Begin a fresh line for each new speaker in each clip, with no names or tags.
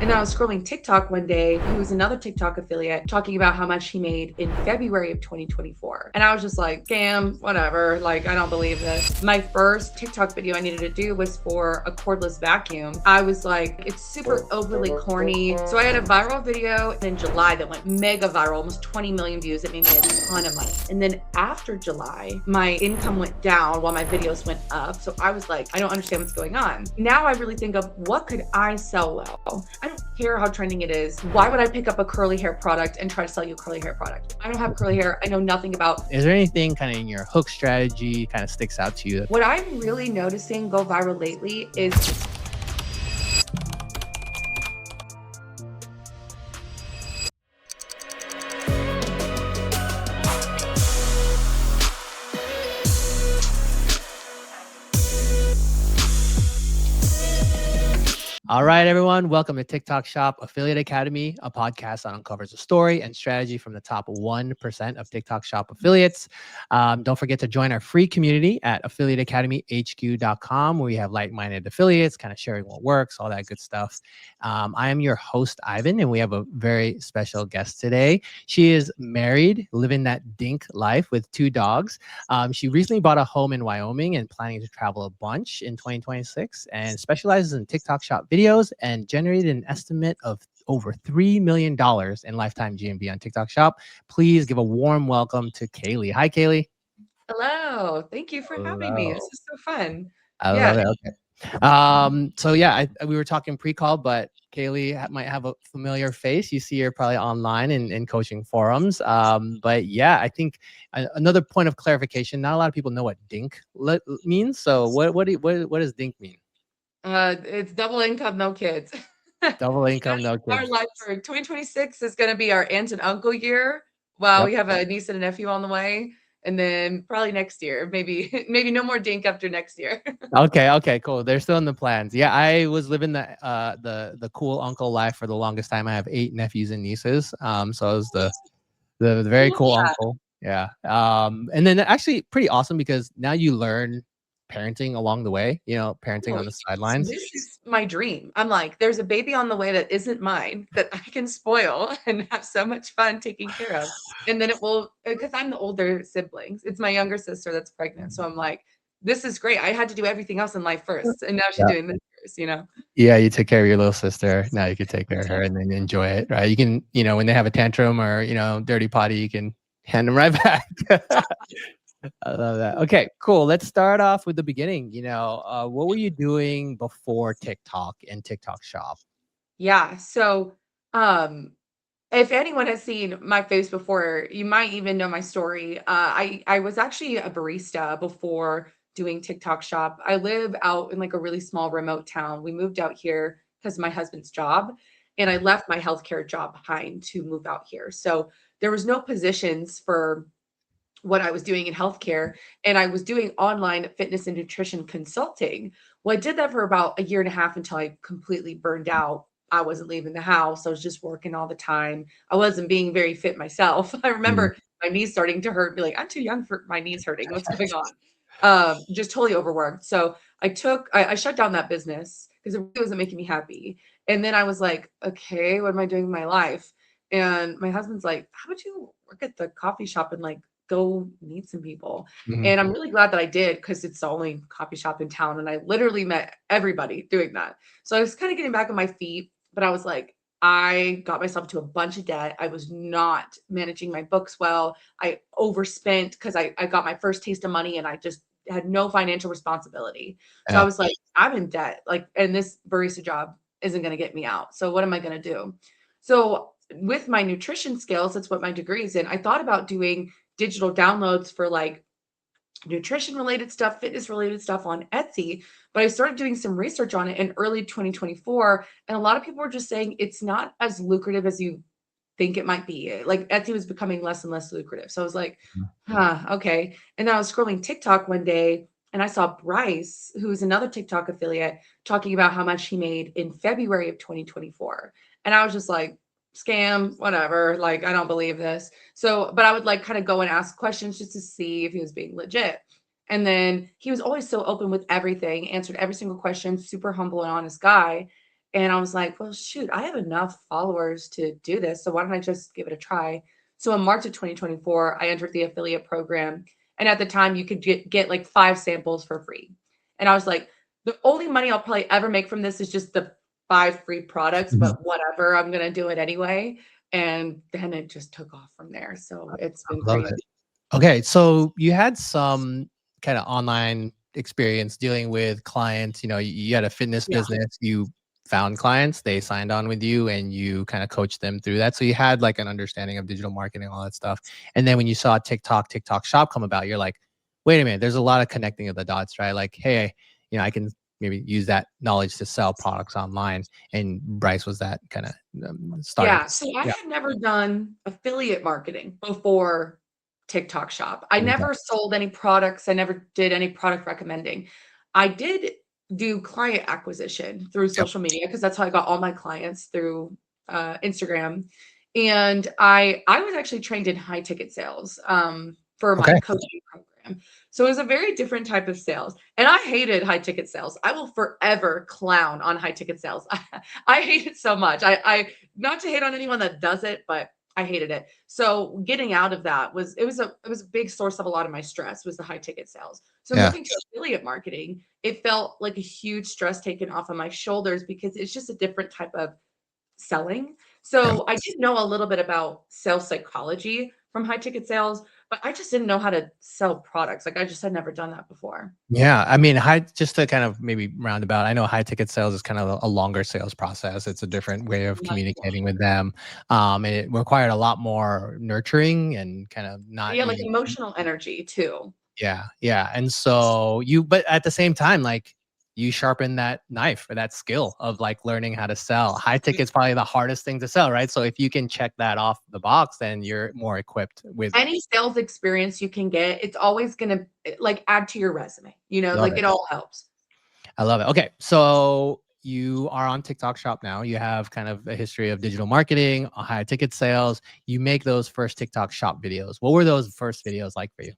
And I was scrolling TikTok one day. He was another TikTok affiliate talking about how much he made in February of 2024. And I was just like, scam, whatever. Like, I don't believe this. My first TikTok video I needed to do was for a cordless vacuum. I was like, it's super overly corny. So I had a viral video in July that went mega viral, almost 20 million views. It made me a ton of money. And then after July, my income went down while my videos went up. So I was like, I don't understand what's going on. Now I really think of what could I sell well? I don't care how trending it is. Why would I pick up a curly hair product and try to sell you a curly hair product? I don't have curly hair. I know nothing about.
Is there anything kind of in your hook strategy kind of sticks out to you?
What I'm really noticing go viral lately is
All right, everyone. Welcome to TikTok Shop Affiliate Academy, a podcast that uncovers a story and strategy from the top 1% of TikTok Shop affiliates. Don't forget to join our free community at affiliateacademyhq.com, where we have like-minded affiliates, kind of sharing what works, all that good stuff. I am your host, Ivan, and we have a very special guest today. She is married, living that dink life with 2 dogs. She recently bought a home in Wyoming and planning to travel a bunch in 2026, and specializes in TikTok Shop videos and generated an estimate of over $3 million in lifetime GMV on TikTok Shop. Please give a warm welcome to Kaylee. Hi, Kaylee.
hello. Thank you for having me. This
Hello.
is so fun.
I
Yeah.
love it. Okay. So yeah, we were talking pre-call, but Kaylee might have a familiar face. You see her probably online in coaching forums. But yeah, I think another point of clarification. Not a lot of people know what DINK means. So what does DINK mean?
It's double income, no kids.
Double income, no
Our
kids.
life for 2026 is going to be our aunt and uncle year. Wow,
Yep.
we have a niece and a nephew on the way, and then probably next year, maybe maybe no more dink after next year.
Okay, cool. They're still in the plans. Yeah, I was living the cool uncle life for the longest time. I have 8 nephews and nieces. So I was the
I
very
love
cool
that.
uncle. Yeah. And then actually pretty awesome because now you learn parenting along the way, parenting
Oh,
on the sidelines.
this is my dream. I'm like, there's a baby on the way that isn't mine that I can spoil and have so much fun taking care of. And then it will, because I'm the older siblings. It's my younger sister that's pregnant. So I'm like, this is great. I had to do everything else in life first, and now she's
Yeah.
doing this first.
Yeah, you take care of your little sister. Now you can take care of her and then enjoy it, right? You can, when they have a tantrum or, dirty potty, you can hand them right back. I love that. Okay, cool. Let's start off with the beginning. What were you doing before TikTok and TikTok Shop?
Yeah. So, um, if anyone has seen my face before, you might even know my story. I was actually a barista before doing TikTok Shop. I live out in like a really small remote town. We moved out here because of my husband's job, and I left my healthcare job behind to move out here. So there was no positions for what I was doing in healthcare, and I was doing online fitness and nutrition consulting. Well, I did that for about a year and a half until I completely burned out. I wasn't leaving the house. I was just working all the time. I wasn't being very fit myself. I
Mhm.
remember my knees starting to hurt, be like, I'm too young for my knees hurting. What's going on? Just totally overworked. So I shut down that business because it really wasn't making me happy. And then I was like, okay, what am I doing with my life? And my husband's like, how would you work at the coffee shop and like go meet some people?
Mhm.
And I'm really glad that I did because it's the only coffee shop in town. And I literally met everybody doing that. So I was kind of getting back on my feet, but I was like, I got myself into a bunch of debt. I was not managing my books well. I overspent because I got my first taste of money and I just had no financial responsibility. So I
Yeah.
was like, I'm in debt. Like, and this barista job isn't going to get me out. So what am I going to do? So with my nutrition skills, that's what my degree is in. I thought about doing digital downloads for like nutrition related stuff, fitness related stuff on Etsy. But I started doing some research on it in early 2024. And a lot of people were just saying it's not as lucrative as you think it might be. Like Etsy was becoming less and less lucrative. So I was like, okay. And then I was scrolling TikTok one day and I saw Bryce, who's another TikTok affiliate, talking about how much he made in February of 2024. And I was just like, scam, whatever. Like, I don't believe this. So, but I would like kind of go and ask questions just to see if he was being legit. And then he was always so open with everything, answered every single question, super humble and honest guy. And I was like, well, shoot, I have enough followers to do this. So why don't I just give it a try? So in March of 2024, I entered the affiliate program. And at the time, you could get like 5 samples for free. And I was like, the only money I'll probably ever make from this is just the 5 free products,
Mhm.
but whatever, I'm going to do it anyway. And then it just took off from there. So it's been
I love it.
crazy.
Okay, so you had some kind of online experience dealing with clients. You had a fitness
Yeah.
business. You found clients, they signed on with you, and you kind of coached them through that. So you had like an understanding of digital marketing, all that stuff. And then when you saw TikTok Shop come about, you're like, wait a minute, there's a lot of connecting of the dots, right? Like, hey, I can maybe use that knowledge to sell products online. And Bryce was that kind of starting.
Yeah, so I
Yeah.
had never done affiliate marketing before TikTok Shop. I
Okay.
never sold any products. I never did any product recommending. I did do client acquisition through
Yep.
social media because that's how I got all my clients through Instagram. And I was actually trained in high ticket sales for my
Okay.
coaching program. So it was a very different type of sales. And I hated high ticket sales. I will forever clown on high ticket sales. I hate it so much. I not to hate on anyone that does it, but I hated it. So getting out of that was a big source of a lot of my stress was the high ticket sales. So
Yeah.
moving to affiliate marketing, it felt like a huge stress taken off of my shoulders because it's just a different type of selling.
Yeah.
So I did know a little bit about sales psychology from high ticket sales, but I just didn't know how to sell products. Like I just had never done that before.
Yeah, I mean, just to kind of maybe roundabout, I know high ticket sales is kind of a longer sales process. It's a different way of
Much
communicating
longer.
with them. And it required a lot more nurturing and kind of not
Yeah, like
easy.
emotional energy too.
Yeah, yeah. And so but at the same time, like you sharpen that knife or that skill of like learning how to sell. High ticket's probably the hardest thing to sell, right? So if you can check that off the box, then you're more equipped with it.
Any sales experience you can get, it's always gonna, like, add to your resume,
Love
like,
it.
it all helps.
I love it. Okay, so you are on TikTok Shop now. You have kind of a history of digital marketing, high ticket sales. You make those first TikTok Shop videos. What were those first videos like for you?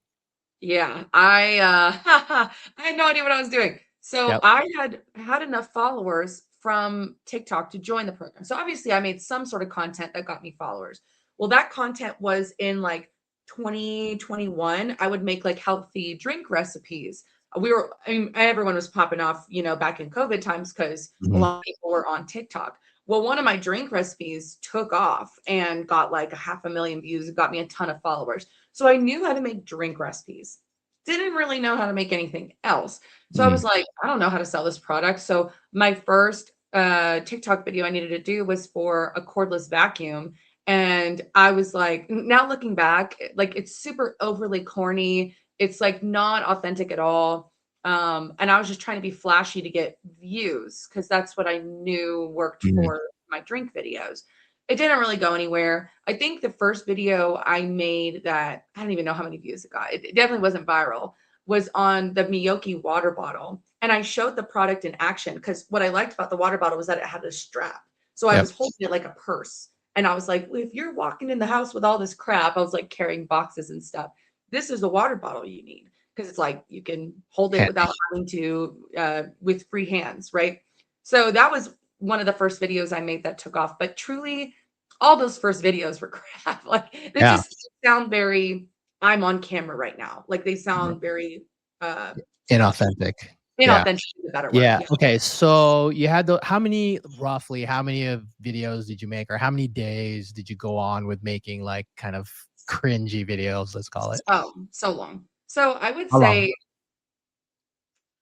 Yeah, I had no idea what I was doing. So,
Yep.
I had enough followers from TikTok to join the program. So, obviously, I made some sort of content that got me followers. Well, that content was in, like, 2021. I would make, like, healthy drink recipes. I mean, everyone was popping off, back in COVID times because a
Mhm.
lot of people were on TikTok. Well, one of my drink recipes took off and got, like, a 500,000 views. It got me a ton of followers. So I knew how to make drink recipes. Didn't really know how to make anything else. So I was
Mm.
like, I don't know how to sell this product. So my first TikTok video I needed to do was for a cordless vacuum. And I was like, now looking back, like it's super overly corny. It's like not authentic at all. And I was just trying to be flashy to get views because that's what I knew worked
Mm.
for my drink videos. It didn't really go anywhere. I think the first video I made that I don't even know how many views it got. It definitely wasn't viral. Was on the Miyoki water bottle, and I showed the product in action because what I liked about the water bottle was that it had a strap. So I
Yep.
was holding it like a purse, and I was like, well, if you're walking in the house with all this crap, I was like carrying boxes and stuff. This is the water bottle you need because it's like you can hold it without
Handy.
having to with free hands, right? So that was one of the first videos I made that took off. But truly, all those first videos were crap. Like they
Yeah.
just sound very I'm on camera right now. Like they
Mhm.
sound very flashy.
Inauthentic. Yeah.
Inauthentic is a better word.
Yeah.
Yeah.
Okay. So you had how many of videos did you make, or how many days did you go on with making like kind of cringy videos? Let's call it.
Oh, so long. So I would
How long?
say,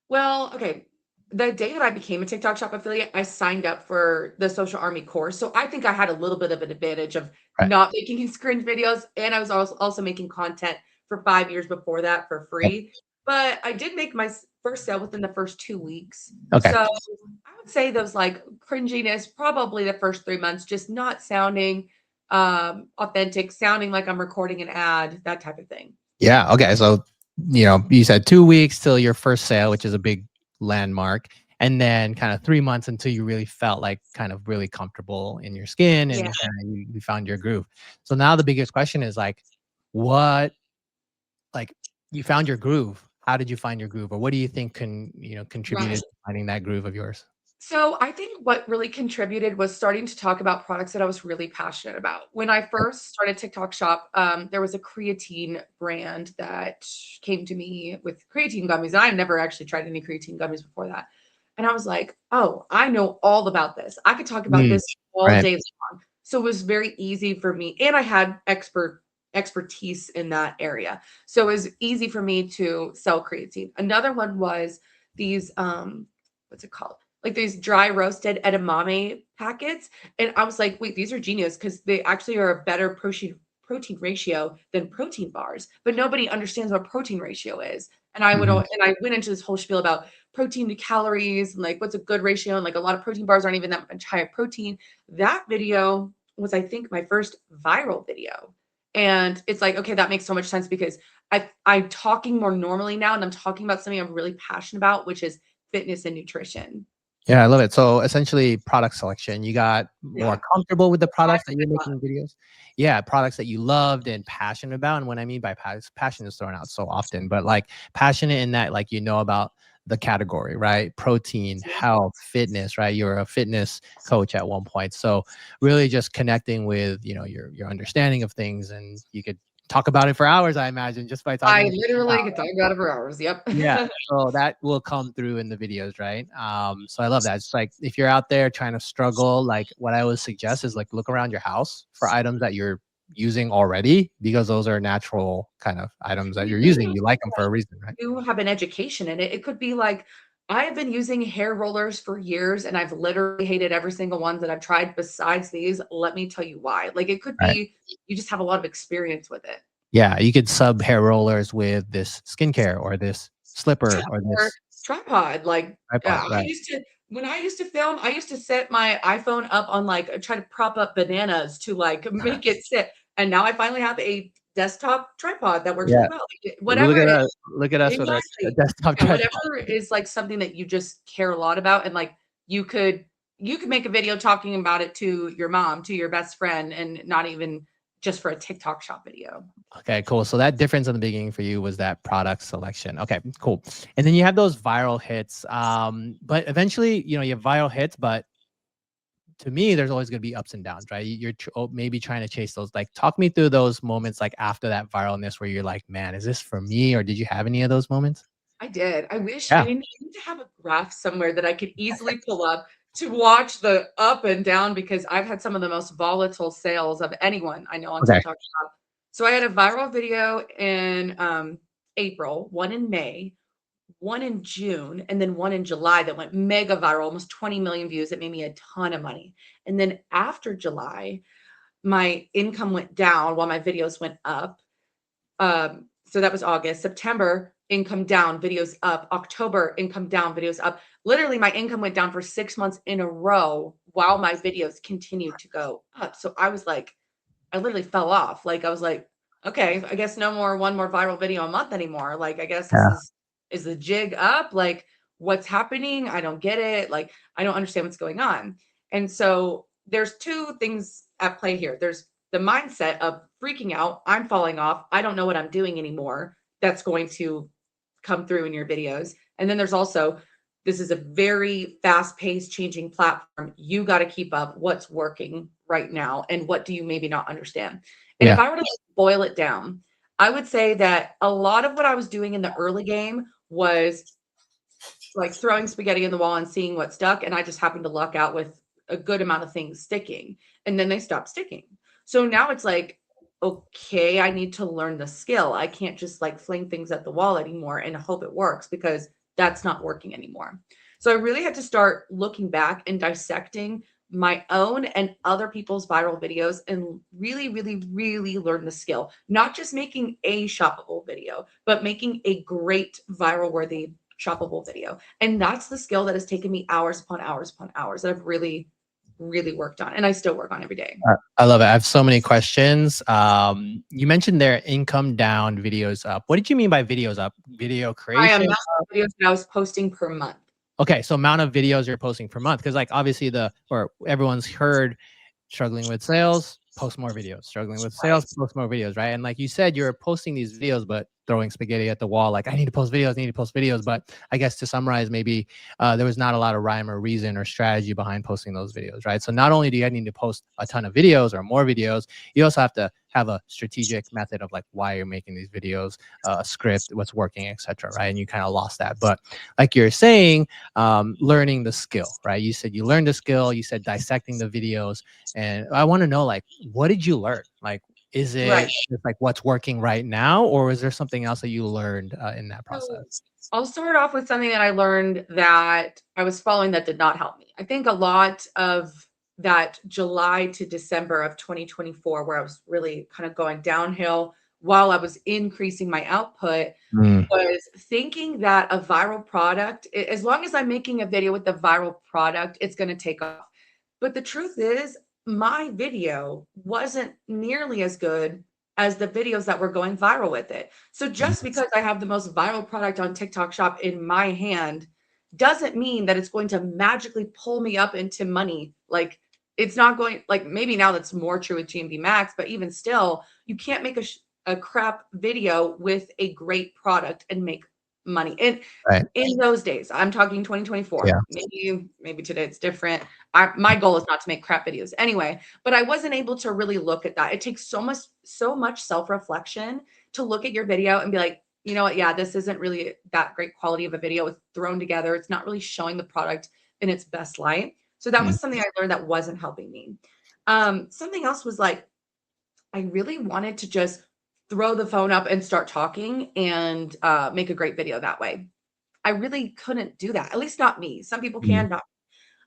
well, okay. The day that I became a TikTok shop affiliate, I signed up for the social army course. So I think I had a little bit of an advantage of
Right.
not making these cringe videos. And I was also making content for 5 years before that for
Yep.
free. But I did make my first sale within the first 2 weeks.
Okay.
So I would say those like cringiness, probably the first 3 months, just not sounding authentic, sounding like I'm recording an ad, that type of thing.
Yeah. Okay. So, you said 2 weeks till your first sale, which is a big landmark, and then kind of 3 months until you really felt like kind of really comfortable in your skin
Yeah.
and kind of you found your groove. So now the biggest question is like, what, like, you found your groove. How did you find your groove, or what do you think contributed
Right.
to finding that groove of yours?
So I think what really contributed was starting to talk about products that I was really passionate about. When I first started TikTok Shop, there was a creatine brand that came to me with creatine gummies, and I've never actually tried any creatine gummies before that. And I was like, "Oh, I know all about this. I could talk about
Mm,
this all
right.
day long." So it was very easy for me, and I had expertise in that area. So it was easy for me to sell creatine. Another one was these what's it called? Like these dry roasted edamame packets. And I was like, wait, these are genius because they actually are a better protein ratio than protein bars. But nobody understands what protein ratio is. And
Mhm.
I went into this whole spiel about protein to calories and like what's a good ratio. And like a lot of protein bars aren't even that much higher protein. That video was, I think, my first viral video. And it's like, okay, that makes so much sense because I'm talking more normally now and I'm talking about something I'm really passionate about, which is fitness and nutrition.
Yeah, I love it. So essentially product selection, you got more
Yeah.
comfortable with the products
Products
that you're
I love.
making videos. Yeah, products that you loved and passionate about. And what I mean by passion is thrown out so often, but like passionate in that, like, you know, about the category, right? Protein,
Yeah.
health, fitness, right? You're a fitness coach at one point. So really just connecting with, you know, your understanding of things, and you could talk about it for hours, I imagine, just by
I
talking about
literally
it.
could talk about it for hours. Yep.
Yeah, so that will come through in the videos, right? So I love that. It's like if you're out there trying to struggle, like what I always suggest is like look around your house for items that you're using already, because those are natural kind of items that
You
you're
literally
using. You like them for a reason, right?
do have an education in it. It could be like, I have been using hair rollers for years and I've literally hated every single one that I've tried besides these. Let me tell you why. Like it could
Right.
be you just have a lot of experience with it.
Yeah, you could sub hair rollers with this skincare or this slipper or
Or
this
tripod, like,
tripod,
I
right?
used to when I used to film, I used to set my iPhone up on, like try to prop up bananas to, like, make it sit, and now I finally have a desktop tripod that works
Yeah.
really well. Like,
Look
whatever
at
it
us. Look at us with a
exactly.
desktop
Yeah,
tripod.
whatever is, like, something that you just care a lot about and, like, you could you could make a video talking about it to your mom, to your best friend, and not even just for a TikTok shop video.
Okay, cool. So that difference in the beginning for you was that product selection. Okay, cool. And then you have those viral hits. But eventually, you know, you have viral hits, but to me, there's always going to be ups and downs, right? You're maybe trying to chase those. Like, talk me through those moments, like after that viralness, where you're like, man, is this for me? Or did you have any of those moments?
I did. I wish
Yeah.
I need to have a graph somewhere that I could easily pull up to watch the up and down because I've had some of the most volatile sales of anyone I know on
Okay.
TikTok Shop. So I had a viral video in April, one in May, one in June, and then one in July that went mega viral, almost 20 million views. It made me a ton of money. And then after July, my income went down while my videos went up. So that was August. September, income down, videos up. October, income down, videos up. Literally, my income went down for 6 months in a row while my videos continued to go up. So I was like, I literally fell off. Like I was like, okay, I guess no more one more viral video a month anymore. Like I guess this
Yeah.
is the jig up? Like what's happening? I don't get it. Like I don't understand what's going on. And so there's two things at play here. There's the mindset of freaking out, I'm falling off, I don't know what I'm doing anymore. That's going to come through in your videos. And then there's also this is a very fast-paced changing platform. You got to keep up what's working right now and what do you maybe not understand. And if
Yeah.
I were to boil it down, I would say that a lot of what I was doing in the early game was like throwing spaghetti in the wall and seeing what stuck, and I just happened to luck out with a good amount of things sticking, and then they stopped sticking. So now it's like, okay, I need to learn the skill. I can't just like fling things at the wall anymore and hope it works because that's not working anymore. So I really had to start looking back and dissecting my own and other people's viral videos and really, really, really learn the skill. Not just making a shoppable video, but making a great viral worthy shoppable video. And that's the skill that has taken me hours upon hours upon hours that I've really, really worked on. And I still work on every day.
I love it. I have so many questions. You mentioned their income down, videos up. What did you mean by videos up? Video
My
creation?
amount of videos that I was posting per month.
Okay, so amount of videos you're posting per month, because like obviously or everyone's heard struggling with sales, post more videos, struggling with sales,
Right.
post more videos, right? And like you said, you're posting these videos, but throwing spaghetti at the wall, like I need to post videos, I need to post videos. But I guess to summarize, maybe there was not a lot of rhyme or reason or strategy behind posting those videos, right? So not only do you need to post a ton of videos or more videos, you also have to have a strategic method of like why you're making these videos, a script, what's working, etc. Right? And you kind of lost that. But like you're saying, learning the skill, right? You said you learned the skill. You said dissecting the videos, and I want to know, like, what did you learn? Like, is
Right.
it just like what's working right now, or is there something else that you learned in that
So
process?
I'll start off with something that I learned that I was following that did not help me. I think a lot of that July to December of 2024, where I was really kind of going downhill while I was increasing my output,
Mm,
was thinking that a viral product, as long as I'm making a video with the viral product, it's going to take off. But the truth is, my video wasn't nearly as good as the videos that were going viral with it. So just
mm,
because I have the most viral product on TikTok Shop in my hand doesn't mean that it's going to magically pull me up into money. Like it's not going, like maybe now that's more true with GMB Max, but even still, you can't make a crap video with a great product and make money. And
right.
in those days, I'm talking 2024.
Yeah.
Maybe today it's different. My goal is not to make crap videos anyway, but I wasn't able to really look at that. It takes so much self-reflection to look at your video and be like, you know what? Yeah, this isn't really that great quality of a video. It's thrown together. It's not really showing the product in its best light. So that
Mm,
was something I learned that wasn't helping me. Something else was like I really wanted to just throw the phone up and start talking and make a great video that way. I really couldn't do that. At least not me. Some people
mm,
can, not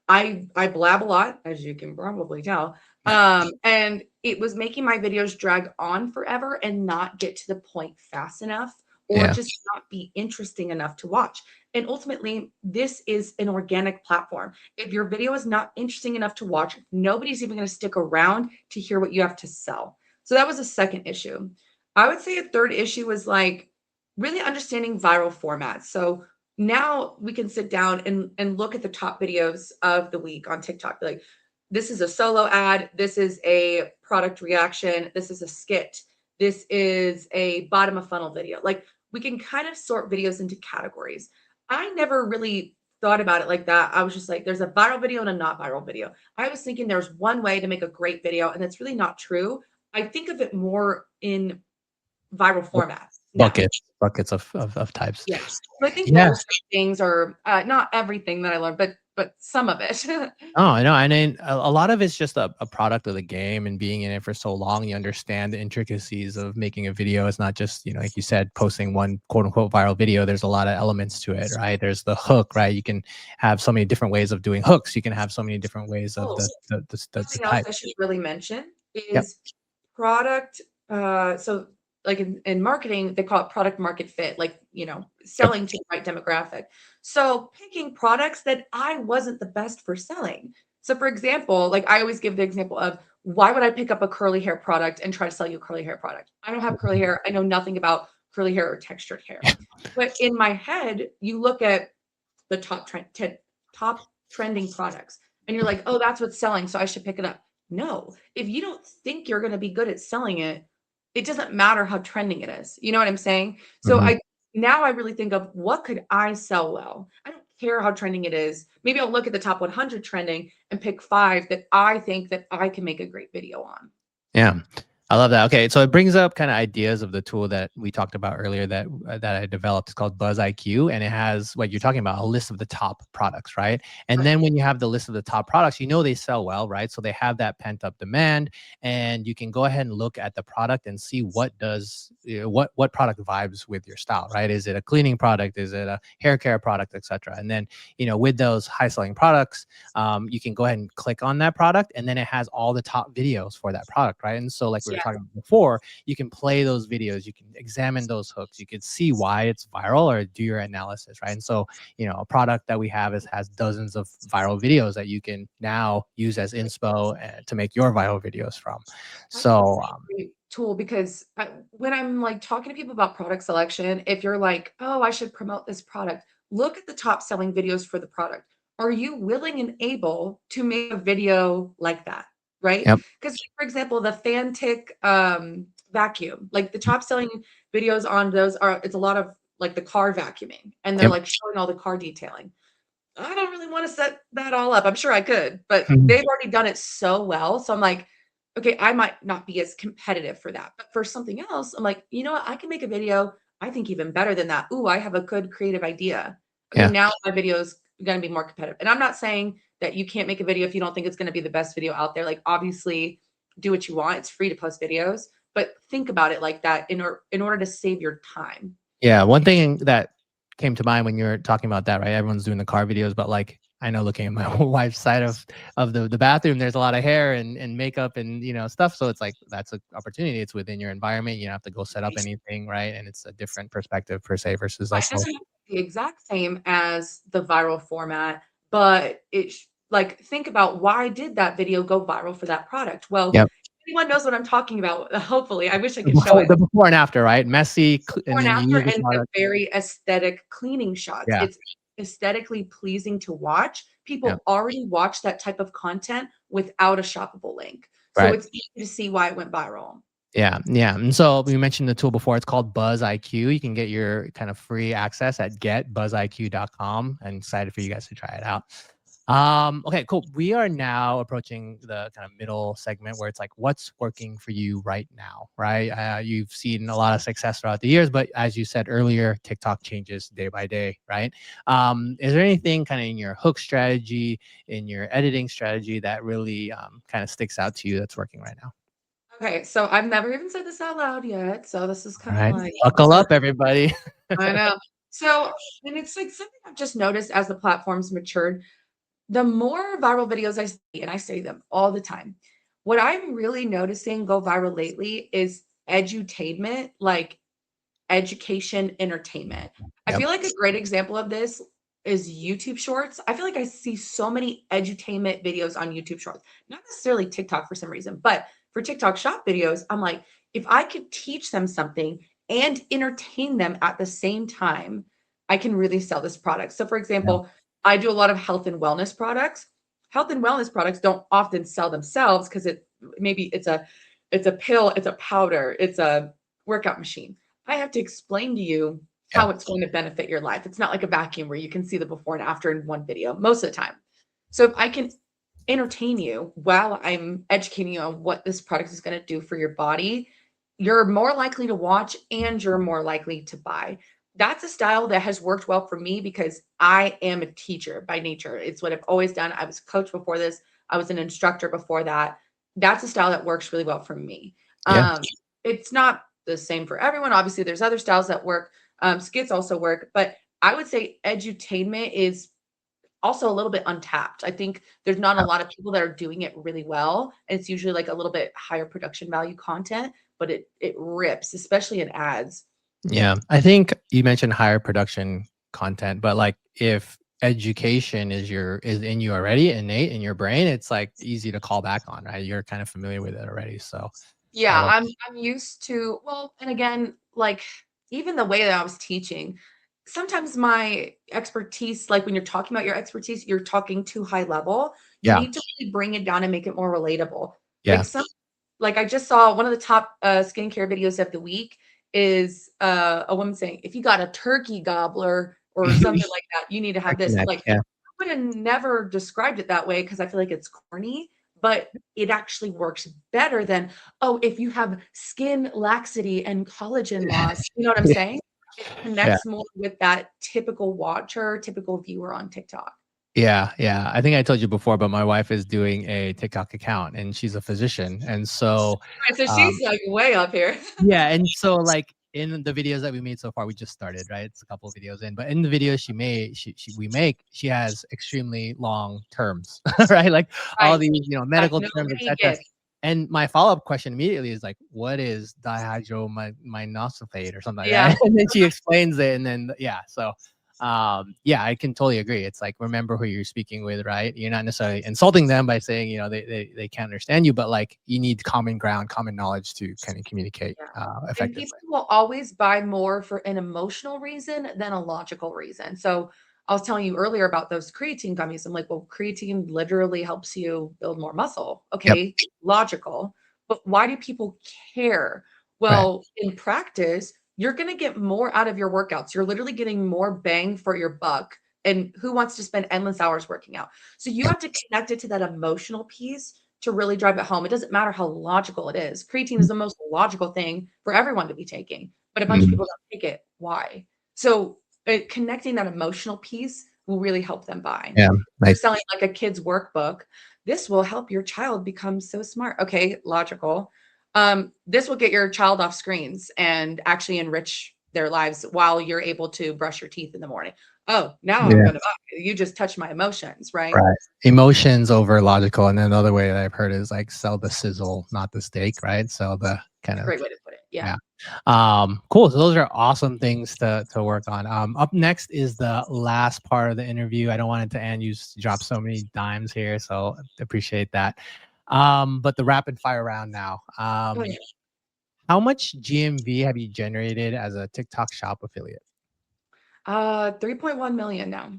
I blab a lot, as you can probably tell. And it was making my videos drag on forever and not get to the point fast enough or
yeah.
just not be interesting enough to watch. And ultimately, this is an organic platform. If your video is not interesting enough to watch, nobody's even going to stick around to hear what you have to sell. So that was a second issue. I would say a third issue was like really understanding viral formats. So now we can sit down and look at the top videos of the week on TikTok. Like, this is a solo ad, this is a product reaction, this is a skit, this is a bottom of funnel video. Like, we can kind of sort videos into categories. I never really thought about it like that. I was just like, there's a viral video and a not viral video. I was thinking there's one way to make a great video, and that's really not true. I think of it more in viral formats now.
Buckets of types.
Yeah. So I think
Yeah.
those things are, not everything that I learned, but some of it.
Oh, I know. And then a lot of it's just a product of the game and being in it for so long. You understand the intricacies of making a video. It's not just, like you said, posting one quote unquote viral video. There's a lot of elements to it, right? There's the hook, right? You can have so many different ways of doing hooks. You can have so many different ways of
Oh,
the
something else
type.
I should really mention
Yep.
is product, so, like, in marketing, they call it product market fit, like,
Yep.
selling to the right demographic. So, picking products that I wasn't the best for selling. So, for example, like, I always give the example of, why would I pick up a curly hair product and try to sell you a curly hair product? I don't have curly hair. I know nothing about curly hair or textured hair. But in my head, you look at the top trending products and you're like, oh, that's what's selling, so I should pick it up. No, if you don't think you're going to be good at selling it, it doesn't matter how trending it is. You know what I'm saying? So
Mhm.
I really think of, what could I sell well? I don't care how trending it is. Maybe I'll look at the top 100 trending and pick 5 that I think that I can make a great video on.
Yeah. I love that. Okay, so it brings up kind of ideas of the tool that we talked about earlier that I developed. It's called Buzz IQ, and it has what you're talking about, a list of the top products, right? And
Right.
then when you have the list of the top products, they sell well, right? So they have that pent up demand, and you can go ahead and look at the product and see what product vibes with your style, right? Is it a cleaning product? Is it a hair care product, etc.? And then with those high selling products, you can go ahead and click on that product, and then it has all the top videos for that product, right? And so, like we were
Yeah.
talking about before, you can play those videos, you can examine those hooks, you can see why it's viral or do your analysis, right? And so, a product that we have has dozens of viral videos that you can now use as inspo to make your viral videos from.
I think it's
So,
a great tool because when I'm like talking to people about product selection, if you're like, oh, I should promote this product, look at the top selling videos for the product. Are you willing and able to make a video like that? Right?
yep.
Because, for example, the Fantic vacuum. Like the top selling videos on those are it's a lot of like the car vacuuming and they're
Yep.
like showing all the car detailing. I don't really want to set that all up. I'm sure I could, but
Mhm.
they've already done it so well. So I'm like, okay, I might not be as competitive for that. But for something else, I'm like, you know what? I can make a video, I think even better than that. Ooh, I have a good creative idea. Okay,
Yeah.
now my video is going to be more competitive. And I'm not saying that you can't make a video if you don't think it's going to be the best video out there. Like, obviously, do what you want. It's free to post videos, but think about it like that in order to save your time.
Yeah, one thing that came to mind when you were talking about that, right? Everyone's doing the car videos, but like I know looking at my wife's side of the bathroom, there's a lot of hair and makeup and stuff. So it's like that's an opportunity. It's within your environment. You don't have to go set up anything, right? And it's a different perspective per se versus
Right,
like
it doesn't have to be the exact same as the viral format, but like, think about why did that video go viral for that product? Well,
yep.
anyone knows what I'm talking about, hopefully, I wish I could show it.
The before and after, right? Messy,
Before
and
and
then you
after
use the
and the
product.
very aesthetic cleaning shots.
Yeah,
It's aesthetically pleasing to watch.
yeah,
People already watch that type of content without a shoppable link. So
right.
it's easy to see why it went viral.
Yeah, yeah. And so we mentioned the tool before. It's called Buzz IQ. You can get your kind of free access at getbuzziq.com. I'm excited for you guys to try it out. Okay, cool. We are now approaching the kind of middle segment where it's like, what's working for you right now, right? You've seen a lot of success throughout the years, but as you said earlier, TikTok changes day by day, right? Is there anything kind of in your hook strategy, in your editing strategy that really kind of sticks out to you that's working right now?
Okay, so I've never even said this out loud yet, so this is
All
kinda
right,
like
buckle up, everybody.
I know. So, and it's like something I've just noticed as the platforms matured, the more viral videos I see, and I say them all the time, what I'm really noticing go viral lately is edutainment, like education, entertainment. I
Yep.
feel like a great example of this is YouTube Shorts. I feel like I see so many edutainment videos on YouTube Shorts, not necessarily TikTok for some reason, but for TikTok shop videos, I'm like, if I could teach them something and entertain them at the same time, I can really sell this product. So, for
Yeah.
example, I do a lot of health and wellness products. Health and wellness products don't often sell themselves because maybe it's a pill, it's a powder, it's a workout machine. I have to explain to you
Yeah.
how it's going to benefit your life. It's not like a vacuum where you can see the before and after in one video most of the time. So if I can entertain you while I'm educating you on what this product is going to do for your body, you're more likely to watch and you're more likely to buy. That's a style that has worked well for me because I am a teacher by nature. It's what I've always done. I was a coach before this, I was an instructor before that. That's a style that works really well for me.
Yeah.
It's not the same for everyone. Obviously, there's other styles that work. Skits also work, but I would say edutainment is also a little bit untapped. I think there's not a
Yeah.
lot of people that are doing it really well. And it's usually like a little bit higher production value content, but it rips, especially in ads.
Yeah. I think you mentioned higher production content, but like if education is in you already, innate in your brain, it's like easy to call back on, right? You're kind of familiar with it already. So
Yeah,
I love
I'm used to well, and again, like even the way that I was teaching, sometimes my expertise, like when you're talking about your expertise, you're talking too high level. You
yeah.
need to really bring it down and make it more relatable. Like
Yeah.
like I just saw one of the top skincare videos of the week is a woman saying, if you got a turkey gobbler or something like that, you need to
I
have this.
connect.
Like
Yeah.
I would have never described it that way because I feel like it's corny, but it actually works better than, oh, if you have skin laxity and collagen loss, you know what I'm
Yeah.
saying? It
Yeah.
connects more with that typical watcher, typical viewer on TikTok.
Yeah, yeah. I think I told you before, but my wife is doing a TikTok account and she's a physician. And so,
Right, so she's
um,
like way up here.
yeah, and so like in the videos that we made so far, we just started, right? It's a couple of videos in, but in the videos she made, she has extremely long terms, right? Like all
Right.
these,
Like
medical terms,
nobody
etc.
gets.
And my follow-up question immediately is like, what is dihydromonosulfate or something like
Yeah.
that? And then she explains it, and then yeah, so yeah, I can totally agree. It's like remember who you're speaking with, right? You're not necessarily insulting them by saying they can't understand you, but like you need common ground, common knowledge to kind of communicate
Yeah. And
effectively.
people will always buy more for an emotional reason than a logical reason. So I was telling you earlier about those creatine gummies. I'm like, well, creatine literally helps you build more muscle.
Yep.
Okay, logical. But why do people care?
Right.
Well, in practice, you're going to get more out of your workouts. You're literally getting more bang for your buck. And who wants to spend endless hours working out? So you have to connect it to that emotional piece to really drive it home. It doesn't matter how logical it is. Creatine is the most logical thing for everyone to be taking, but a bunch of
Mm,
people don't take it. Why? So connecting that emotional piece will really help them buy.
yeah.
You're
Like,
selling like a kid's workbook. This will help your child become so smart. Okay, logical. This will get your child off screens and actually enrich their lives while you're able to brush your teeth in the morning. Oh, now I'm
yeah.
gonna buy. You just touched my emotions, right?
Right. Emotions over logical. And then another way that I've heard is like sell the sizzle, not the steak, right? So the kind
It's a
of,
great way to put it. Yeah.
yeah. Cool. So those are awesome things to work on. Up next is the last part of the interview. I don't want it to end. You drop so many dimes here, so appreciate that. But the rapid fire round now.
Oh yeah.
How much GMV have you generated as a TikTok shop affiliate?
3.1 million now.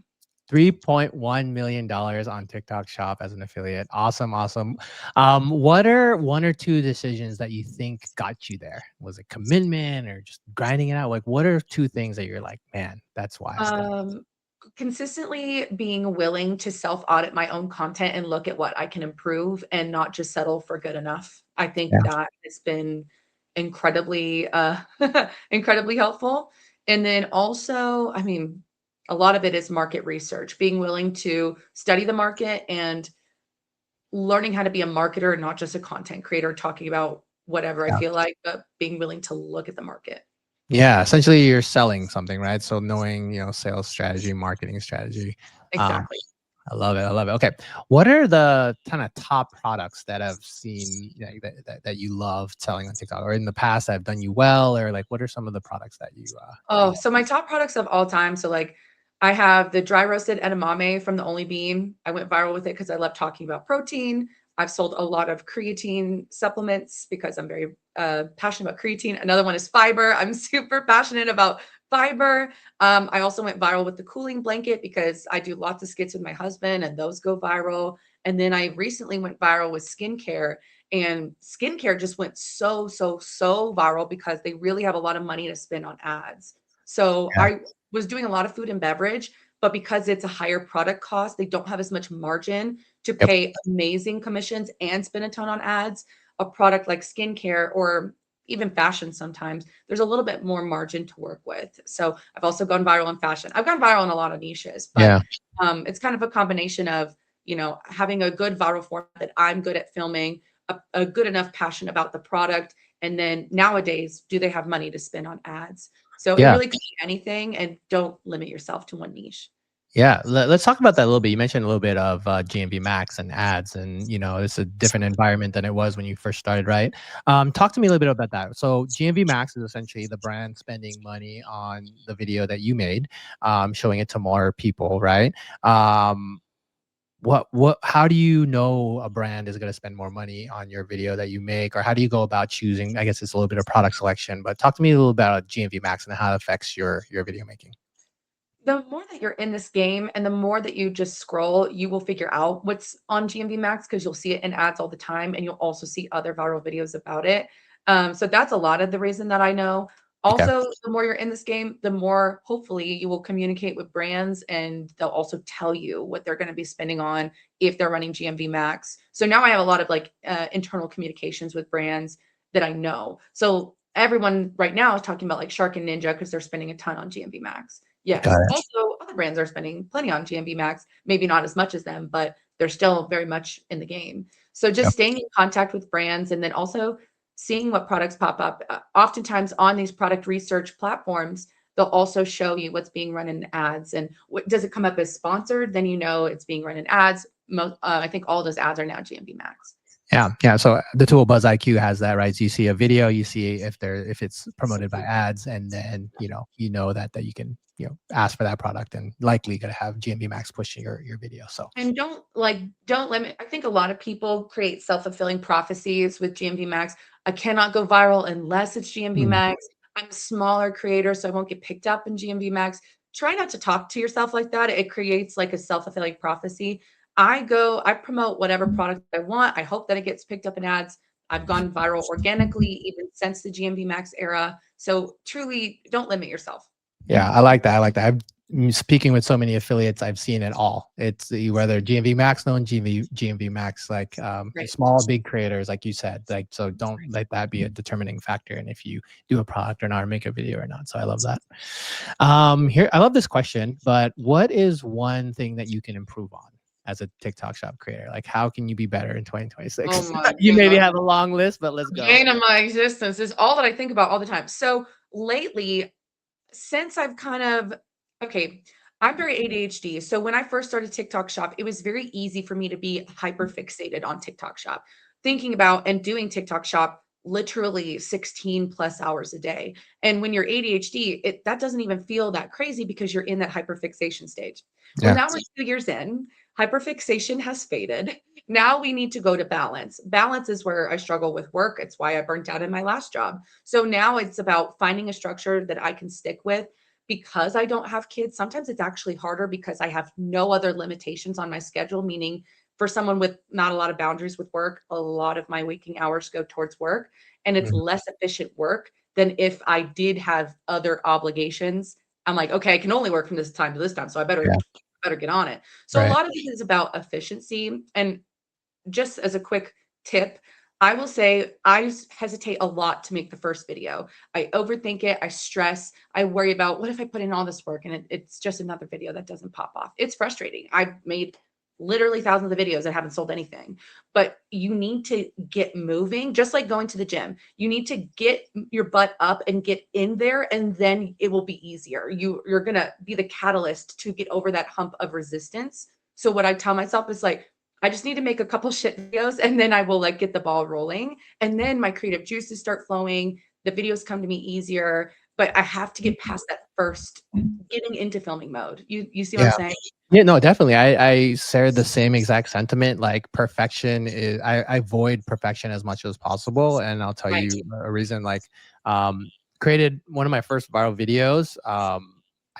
$3.1 million on TikTok Shop as an affiliate. Awesome, awesome. What are one or two decisions that you think got you there? Was it commitment or just grinding it out? Like, what are two things that you're like, man, that's why I stayed?
Um, Consistently being willing to self audit my own content and look at what I can improve and not just settle for good enough. I think
Yeah,
that has been incredibly, incredibly helpful. And then also, I mean, a lot of it is market research, being willing to study the market and learning how to be a marketer, not just a content creator talking about whatever I
yeah.
feel like, but being willing to look at the market.
Yeah, essentially you're selling something, right? So knowing, sales strategy, marketing strategy. Um,
Exactly.
I love it. I love it. Okay. What are the kind of top products that have seen that you love selling on TikTok or in the past that have done you well? Or like what are some of the products that you
Oh, so my top products of all time. So like I have the dry roasted edamame from the Only Bean. I went viral with it because I love talking about protein. I've sold a lot of creatine supplements because I'm very passionate about creatine. Another one is fiber. I'm super passionate about fiber. I also went viral with the cooling blanket because I do lots of skits with my husband and those go viral. And then I recently went viral with skincare, and skincare just went so viral because they really have a lot of money to spend on ads. So
yeah.
I was doing a lot of food and beverage, but because it's a higher product cost, they don't have as much margin to
Yep.
pay amazing commissions and spend a ton on ads. A product like skincare or even fashion sometimes, there's a little bit more margin to work with. So I've also gone viral in fashion. I've gone viral in a lot of niches, but
Yeah.
it's kind of a combination of, having a good viral format that I'm good at filming, a good enough passion about the product, and then nowadays, do they have money to spend on ads? So it
Yeah.
really could be anything, and don't limit yourself to one niche.
Yeah. Let's talk about that a little bit. You mentioned a little bit of GMB Max and ads, and it's a different environment than it was when you first started, right? Talk to me a little bit about that. So GMB Max is essentially the brand spending money on the video that you made, showing it to more people, right? Um, how do you know a brand is going to spend more money on your video that you make, or how do you go about choosing? I guess it's a little bit of product selection, but talk to me a little about GMV Max and how it affects your video making.
The more that you're in this game and the more that you just scroll, you will figure out what's on GMV Max because you'll see it in ads all the time and you'll also see other viral videos about it. So that's a lot of the reason that I know.
Okay.
Also, the more you're in this game, the more hopefully you will communicate with brands and they'll also tell you what they're going to be spending on if they're running GMV Max. So now I have a lot of like internal communications with brands that I know. So everyone right now is talking about like Shark and Ninja because they're spending a ton on GMV Max.
Got
Yes.
it.
Also, other brands are spending plenty on GMB Max, maybe not as much as them, but they're still very much in the game. So just
Yep.
staying in contact with brands and then also seeing what products pop up. Oftentimes on these product research platforms, they'll also show you what's being run in ads and what does it come up as sponsored, then you know it's being run in ads. I think all those ads are now GMB Max.
Yeah, yeah. So the tool Buzz IQ has that, right? So you see a video, you see if it's promoted by ads, and then you know that you can ask for that product, and likely gonna have GMB Max pushing your video. So
And don't limit. I think a lot of people create self-fulfilling prophecies with GMB Max. I cannot go viral unless it's GMB
mm,
Max. I'm a smaller creator, so I won't get picked up in GMB Max. Try not to talk to yourself like that. It creates like a self-fulfilling prophecy. I promote whatever product I want. I hope that it gets picked up in ads. I've gone viral organically even since the GMV Max era. So truly don't limit yourself.
Yeah, I like that. I like that. Speaking with so many affiliates, I've seen it all. It's whether GMV Max, known GMV Max, like
Right.
small, big creators, like you said. Like, so don't let that be a determining factor in if you do a product or not, or make a video or not. So I love that. Here, I love this question, but what is one thing that you can improve on as a TikTok shop creator? Like, how can you be better in 2026?
Oh my
You maybe
goodness.
have a long list, but let's go.
Bane of my existence is all that I think about all the time. So lately, since I've kind of okay, I'm very ADHD. So when I first started TikTok Shop, it was very easy for me to be hyper fixated on TikTok Shop, thinking about and doing TikTok Shop literally 16 plus hours a day. And when you're ADHD, that doesn't even feel that crazy because you're in that hyperfixation stage. Well,
Yeah.
now we're 2 years in, hyperfixation has faded. Now we need to go to balance. Balance is where I struggle with work. It's why I burnt out in my last job. So now it's about finding a structure that I can stick with because I don't have kids. Sometimes it's actually harder because I have no other limitations on my schedule, meaning for someone with not a lot of boundaries with work, a lot of my waking hours go towards work and it's
Mhm.
less efficient work than if I did have other obligations. I'm like, okay, I can only work from this time to this time, so I
Yeah.
better get on it. So a
Right.
lot of it is about efficiency. And just as a quick tip, I will say hesitate a lot to make the first video. I overthink it. I stress. I worry about what if I put in all this work and it's just another video that doesn't pop off. It's frustrating. I've made literally thousands of videos that haven't sold anything, but you need to get moving, just like going to the gym. You need to get your butt up and get in there, and then it will be easier. You're gonna be the catalyst to get over that hump of resistance. So what I tell myself is like, I just need to make a couple shit videos and then I will like get the ball rolling. And then my creative juices start flowing. The videos come to me easier, but I have to get past that first getting into filming mode. You see what I'm
Yeah.
saying?
Yeah, no, definitely. I share the same exact sentiment. Like perfection is, I avoid perfection as much as possible. And I'll tell
Right.
you a reason. Like, um, created one of my first viral videos.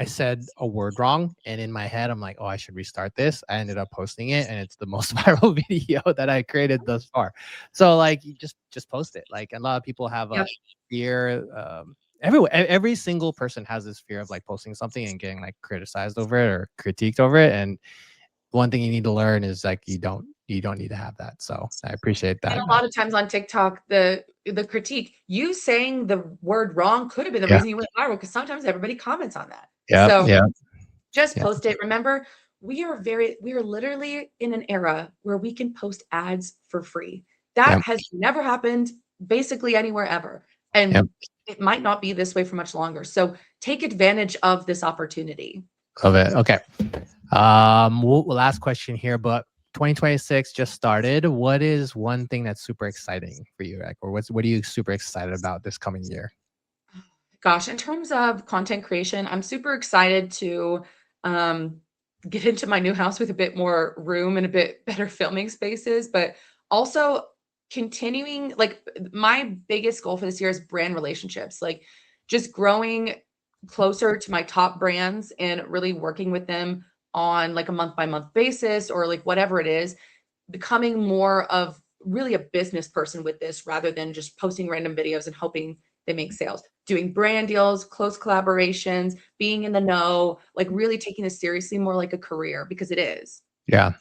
I said a word wrong, and in my head, I'm like, oh, I should restart this. I ended up posting it, and it's the most viral video that I created thus far. So, like, you just post it. Like, a lot of people have a
Yep.
fear. Every single person has this fear of like posting something and getting like criticized over it or critiqued over it. And one thing you need to learn is like you don't need to have that. So I appreciate
And
that.
a lot of times on TikTok, the critique, you saying the word wrong could have been the
Yeah.
reason you went viral because sometimes everybody comments on that.
Yeah.
So
Yeah.
just
Yeah.
post it. Remember, we are literally in an era where we can post ads for free.
Yeah.
That has never happened basically anywhere ever.
Yeah.
And it might not be this way for much longer. So take advantage of this opportunity.
Love it. Okay. Last question here, but 2026 just started. What is one thing that's super exciting for you, like, or what are you super excited about this coming year?
Gosh, in terms of content creation, I'm super excited to um, get into my new house with a bit more room and a bit better filming spaces, but also continuing like my biggest goal for this year is brand relationships, like just growing closer to my top brands and really working with them on like a month by month basis or like whatever it is, becoming more of really a business person with this rather than just posting random videos and hoping they make sales. Doing brand deals, close collaborations, being in the know, like really taking this seriously more like a career because it is.
Yeah.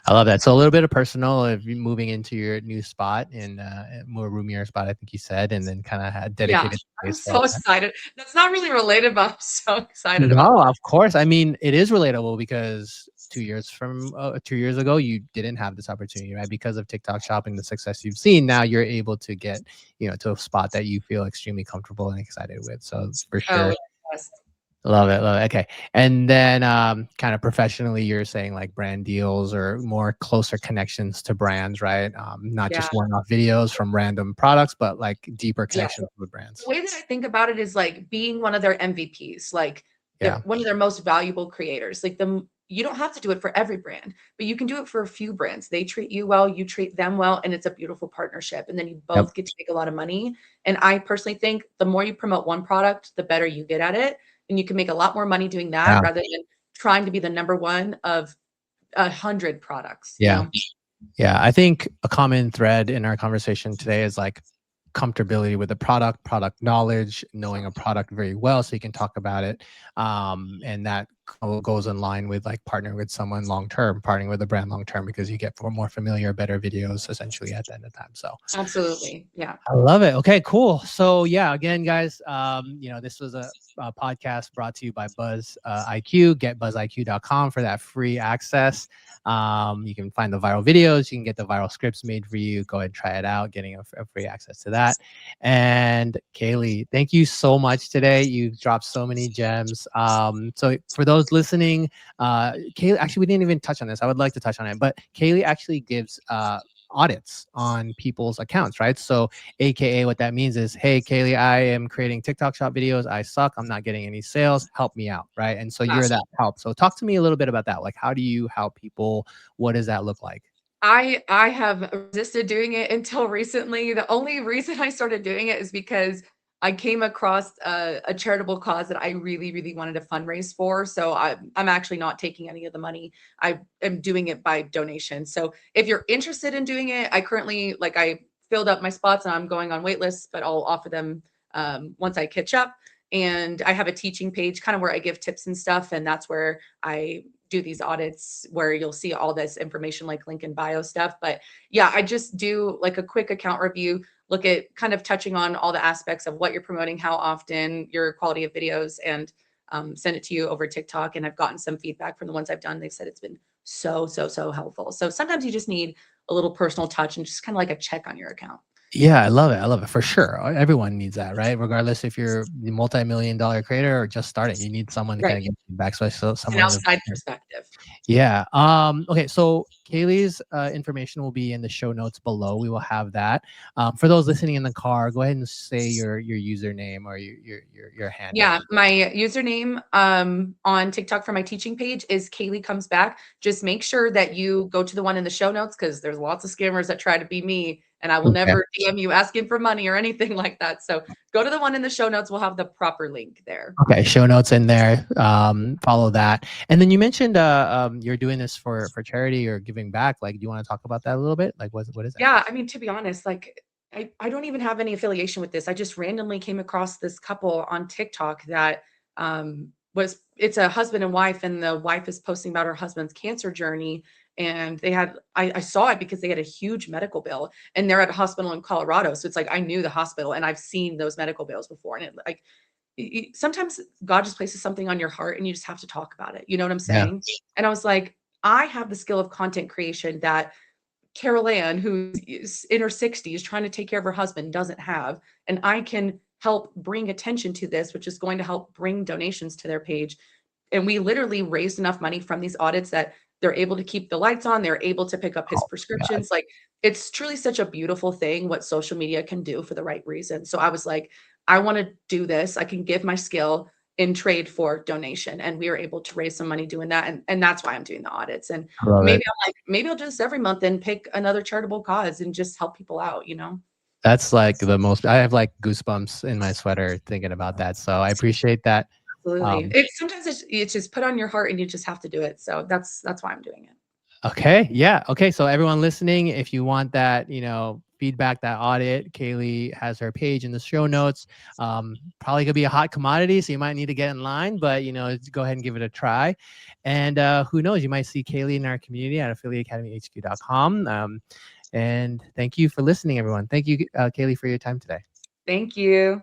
I love that. So a little bit of personal of you moving into your new spot in a more roomier spot, I think you said, and then kind of had
Yeah,
dedicated
I'm
space for all
so
that.
excited. That's not really related, but I'm so excited about
No,
that.
of course. I mean, it is relatable because 2 years ago, you didn't have this opportunity, right? Because of TikTok shopping, the success you've seen, now you're able to get, to a spot that you feel extremely comfortable and excited with. So for
Oh,
sure.
yes.
Love it, love it. Okay. And then kind of professionally, you're saying like brand deals or more closer connections to brands, right? Not
Yeah.
just one-off videos from random products, but like deeper
Yeah.
connections with
The
brands.
way that I think about it is like being one of their MVPs, like
Yeah.
one of their most valuable creators. Like you don't have to do it for every brand, but you can do it for a few brands. They treat you well, you treat them well, and it's a beautiful partnership. And then you
Yep.
both get to make a lot of money. And I personally think the more you promote one product, the better you get at it. And you can make a lot more money doing that
Yeah.
rather than trying to be the number one of 100 products, you
Yeah.
know?
Yeah, I think a common thread in our conversation today is like comfortability with the product, product knowledge, knowing a product very well so you can talk about it. And that goes in line with like partnering with someone long term, partnering with a brand long term, because you get more familiar, better videos essentially at the end of time. So
Absolutely. Yeah.
I love it. Okay, cool. So yeah, again, guys, this was a podcast brought to you by Buzz IQ. Get buzziq.com for that free access. You can find the viral videos. You can get the viral scripts made for you. Go ahead and try it out, getting a free access to that. And Kaylee, thank you so much today. You've dropped so many gems. So for those listening, Kaylee, actually, we didn't even touch on this. I would like to touch on it, but Kaylee actually gives audits on people's accounts, right? So AKA what that means is, hey, Kaylee, I am creating TikTok shop videos. I suck. I'm not getting any sales. Help me out, right? And so you're that help. So talk to me a little bit about that. Like, how do you help people? What does that look like?
I have resisted doing it until recently. The only reason I started doing it is because I came across a charitable cause that I really, really wanted to fundraise for. So I'm actually not taking any of the money. I am doing it by donation. So if you're interested in doing it, I currently like I filled up my spots and I'm going on wait lists, but I'll offer them once I catch up. And I have a teaching page kind of where I give tips and stuff. And that's where I do these audits where you'll see all this information like link in bio stuff. But yeah, I just do like a quick account review, look at kind of touching on all the aspects of what you're promoting, how often, your quality of videos, and send it to you over TikTok. And I've gotten some feedback from the ones I've done. They've said it's been so helpful. So sometimes you just need a little personal touch and just kind of like a check on your account.
Yeah, I love it. I love it for sure. Everyone needs that, right? Regardless if you're a multi-million dollar creator or just starting, you need someone to
Right.
kind of get feedback. So
An
someone
outside perspective.
yeah. Okay. So Kaylee's information will be in the show notes below. We will have that. For those listening in the car, go ahead and say your username or your handle.
Yeah, my username on TikTok for my teaching page is Kaylee comes back. Just make sure that you go to the one in the show notes because there's lots of scammers that try to be me, and I will
Okay.
never DM you asking for money or anything like that. So go to the one in the show notes. We'll have the proper link there.
Okay. Show notes in there. Follow that. And then you mentioned you're doing this for charity or giving back. Like, do you want to talk about that a little bit? Like, what is that?
Yeah, I mean, to be honest, like I don't even have any affiliation with this. I just randomly came across this couple on TikTok that was it's a husband and wife, and the wife is posting about her husband's cancer journey. And they had I saw it because they had a huge medical bill and they're at a hospital in Colorado. So it's like I knew the hospital and I've seen those medical bills before. And it like sometimes God just places something on your heart and you just have to talk about it. You know what I'm
Yeah.
saying? And I was like, I have the skill of content creation that Carol Ann, who's in her 60s trying to take care of her husband, doesn't have. And I can help bring attention to this, which is going to help bring donations to their page. And we literally raised enough money from these audits that they're able to keep the lights on, they're able to pick up his
Oh, God.
prescriptions. Like it's truly such a beautiful thing what social media can do for the right reason. So I was like, I want to do this. I can give my skill in trade for donation. And we were able to raise some money doing that. And that's why I'm doing the audits. And
I love
maybe
it.
I'm like, maybe I'll just every month and pick another charitable cause and just help people out, you know?
That's like the most. I have like goosebumps in my sweater thinking about that. So I appreciate that.
Absolutely.
Um,
It's sometimes it's just put on your heart and you just have to do it. So that's why I'm doing it.
Okay. Yeah. Okay. So everyone listening, if you want that, feedback, that audit, Kaylee has her page in the show notes. Probably gonna be a hot commodity, so you might need to get in line, but go ahead and give it a try. And who knows, you might see Kaylee in our community at affiliateacademyhq.com. And thank you for listening, everyone. Thank you, Kaylee, for your time today.
Thank you.